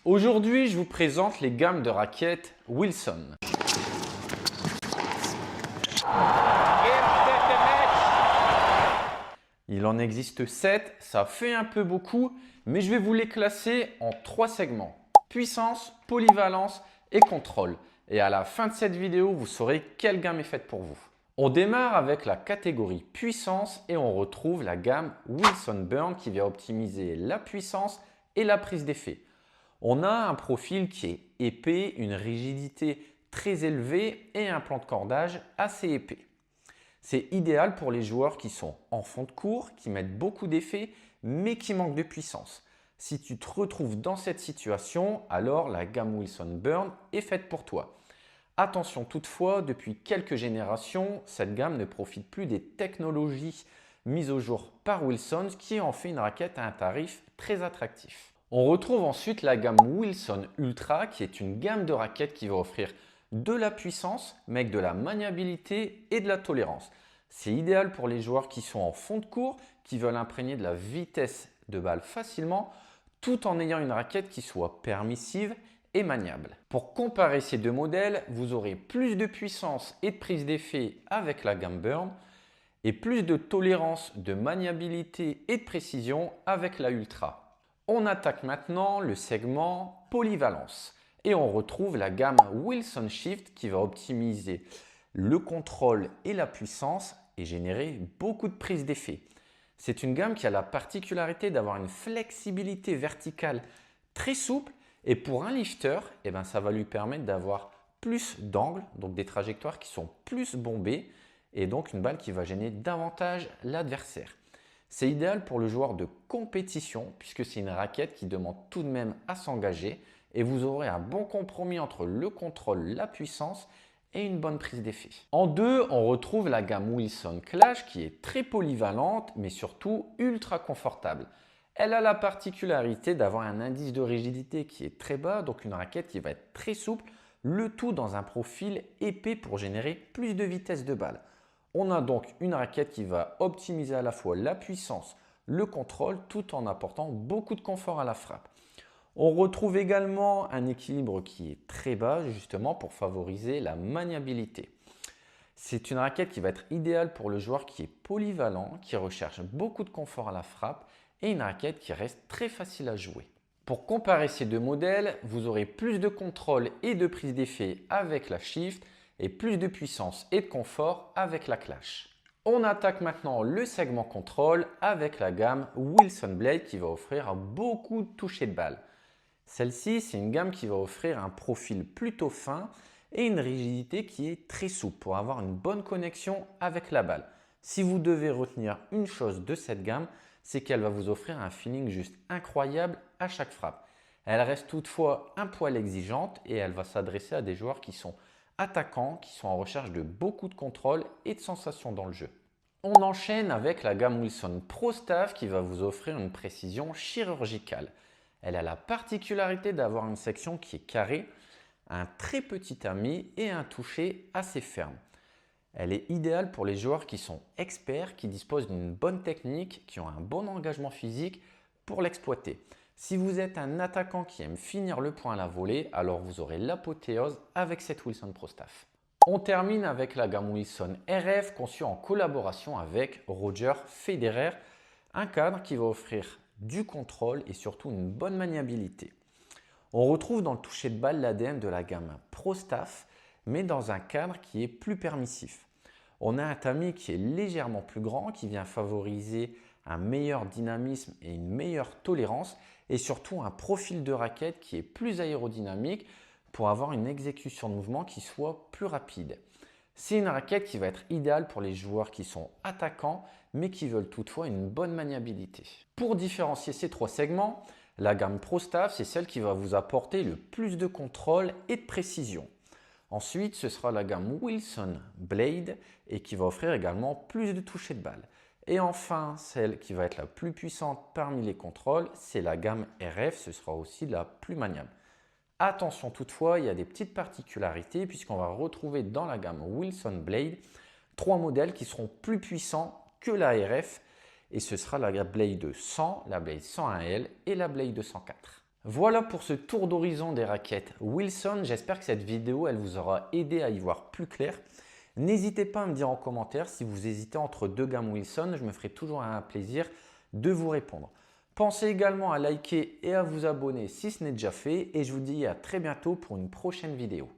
Aujourd'hui, je vous présente les gammes de raquettes Wilson. Il en existe 7, ça fait un peu beaucoup, mais je vais vous les classer en 3 segments. Puissance, polyvalence et contrôle. Et à la fin de cette vidéo, vous saurez quelle gamme est faite pour vous. On démarre avec la catégorie puissance et on retrouve la gamme Wilson Burn qui va optimiser la puissance et la prise d'effet. On a un profil qui est épais, une rigidité très élevée et un plan de cordage assez épais. C'est idéal pour les joueurs qui sont en fond de court, qui mettent beaucoup d'effets, mais qui manquent de puissance. Si tu te retrouves dans cette situation, alors la gamme Wilson Burn est faite pour toi. Attention toutefois, depuis quelques générations, cette gamme ne profite plus des technologies mises au jour par Wilson, qui en fait une raquette à un tarif très attractif. On retrouve ensuite la gamme Wilson Ultra, qui est une gamme de raquettes qui va offrir de la puissance, mais avec de la maniabilité et de la tolérance. C'est idéal pour les joueurs qui sont en fond de court, qui veulent imprégner de la vitesse de balle facilement, tout en ayant une raquette qui soit permissive et maniable. Pour comparer ces deux modèles, vous aurez plus de puissance et de prise d'effet avec la gamme Burn et plus de tolérance, de maniabilité et de précision avec la Ultra. On attaque maintenant le segment polyvalence et on retrouve la gamme Wilson Shift qui va optimiser le contrôle et la puissance et générer beaucoup de prise d'effet. C'est une gamme qui a la particularité d'avoir une flexibilité verticale très souple et pour un lifter, ça va lui permettre d'avoir plus d'angles, donc des trajectoires qui sont plus bombées et donc une balle qui va gêner davantage l'adversaire. C'est idéal pour le joueur de compétition puisque c'est une raquette qui demande tout de même à s'engager et vous aurez un bon compromis entre le contrôle, la puissance et une bonne prise d'effet. En deux, on retrouve la gamme Wilson Clash qui est très polyvalente mais surtout ultra confortable. Elle a la particularité d'avoir un indice de rigidité qui est très bas, donc une raquette qui va être très souple, le tout dans un profil épais pour générer plus de vitesse de balle. On a donc une raquette qui va optimiser à la fois la puissance, le contrôle, tout en apportant beaucoup de confort à la frappe. On retrouve également un équilibre qui est très bas justement pour favoriser la maniabilité. C'est une raquette qui va être idéale pour le joueur qui est polyvalent, qui recherche beaucoup de confort à la frappe et une raquette qui reste très facile à jouer. Pour comparer ces deux modèles, vous aurez plus de contrôle et de prise d'effet avec la Shift et plus de puissance et de confort avec la Clash. On attaque maintenant le segment contrôle avec la gamme Wilson Blade qui va offrir beaucoup de touchés de balle. Celle-ci, c'est une gamme qui va offrir un profil plutôt fin et une rigidité qui est très souple pour avoir une bonne connexion avec la balle. Si vous devez retenir une chose de cette gamme, c'est qu'elle va vous offrir un feeling juste incroyable à chaque frappe. Elle reste toutefois un poil exigeante et elle va s'adresser à des joueurs qui sont attaquants, qui sont en recherche de beaucoup de contrôle et de sensations dans le jeu. On enchaîne avec la gamme Wilson Pro Staff qui va vous offrir une précision chirurgicale. Elle a la particularité d'avoir une section qui est carrée, un très petit tamis et un toucher assez ferme. Elle est idéale pour les joueurs qui sont experts, qui disposent d'une bonne technique, qui ont un bon engagement physique pour l'exploiter. Si vous êtes un attaquant qui aime finir le point à la volée, alors vous aurez l'apothéose avec cette Wilson Pro Staff. On termine avec la gamme Wilson RF conçue en collaboration avec Roger Federer, un cadre qui va offrir du contrôle et surtout une bonne maniabilité. On retrouve dans le toucher de balle l'ADN de la gamme Pro Staff, mais dans un cadre qui est plus permissif. On a un tamis qui est légèrement plus grand, qui vient favoriser un meilleur dynamisme et une meilleure tolérance et surtout un profil de raquette qui est plus aérodynamique pour avoir une exécution de mouvement qui soit plus rapide. C'est une raquette qui va être idéale pour les joueurs qui sont attaquants mais qui veulent toutefois une bonne maniabilité. Pour différencier ces trois segments, la gamme Pro Staff, c'est celle qui va vous apporter le plus de contrôle et de précision. Ensuite, ce sera la gamme Wilson Blade et qui va offrir également plus de touchés de balle. Et enfin, celle qui va être la plus puissante parmi les contrôles, c'est la gamme RF, ce sera aussi la plus maniable. Attention toutefois, il y a des petites particularités puisqu'on va retrouver dans la gamme Wilson Blade 3 modèles qui seront plus puissants que la RF et ce sera la Blade 100, la Blade 101L et la Blade 104. Voilà pour ce tour d'horizon des raquettes Wilson. J'espère que cette vidéo elle vous aura aidé à y voir plus clair. N'hésitez pas à me dire en commentaire si vous hésitez entre deux gammes Wilson. Je me ferai toujours un plaisir de vous répondre. Pensez également à liker et à vous abonner si ce n'est déjà fait. Et je vous dis à très bientôt pour une prochaine vidéo.